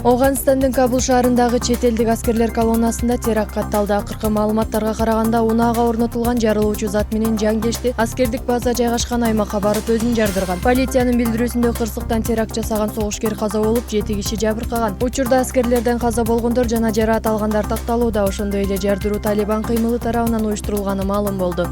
Оганстандын Кабул шаарындагы чет элдик аскерлер колоннасында теракт катталды. Акыркы маалыматтарга караганда, унаага орнотулган жарылуучу зат менен жангечти аскердик база жайгашкан аймакка барып өзүн жардырган. Полициянын билдирүүсүндө кырсыктан теракт жасаган согушкер каза болуп, 7 киши жабыркаган. Учурда аскерлерден каза болгондор жана жараат алгандар такталууда. Ошондой эле жардыруу Талибан кыймылы тарабынан уюштурулганы маалым болду.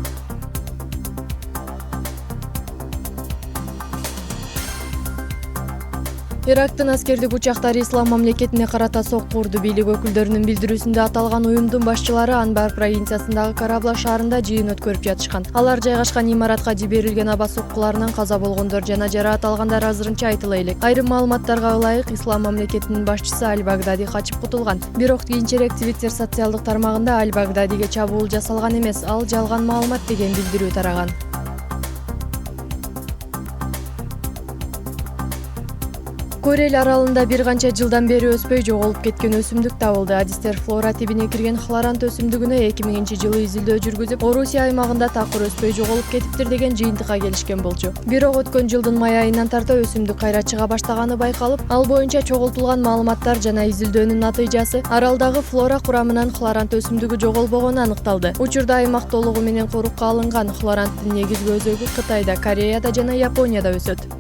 Ирактын аскердик учактары Ислам мамлекетине карата сокку урду. Бийлик өкүлдөрүнүн билдирүүсүндө аталган уюмдун башчылары Анбар провинциясындагы Карабла шаарында жыйын өткөрүп жатышкан. Алар жайгашкан имаратка жиберилген аба соккуларынан каза болгондор жана жараат алгандар азырынча айтыла элек. Айрым маалыматтарга ылайык, Ислам мамлекетинин башчысы Аль-Багдади качып кутулган. Бирок кийинчерээк Twitter социалдык тармагында Аль-Багдадиге чабуул жасалган эмес, ал жалган маалымат деген билдирүү тараган. Корел аралында бир канча жылдан бери өспөй жоголуп кеткен өсүмдүк табылды. Адистер флора тибине кирген хлорант өсүмдүгүнө 2000-жылы изилдөө жүргүзүп, Орусия аймагында такыр өспөй жоголуп кетиптир деген жыйынтыкка келишкен болчу. Бирок өткөн жылдын май айынан тарта өсүмдүк кайра чыга баштаганы байкалып, ал боюнча чогултулган маалыматтар жана изилдөөнүн натыйжасы аралдагы флора курамынан хлорант өсүмдүгү жоголбогону аныкталды. Учурда аймак толугу менен корукка алынган. Хлоранттын негизги өзөгү Кытайда, Кореяда жана Японияда өсөт.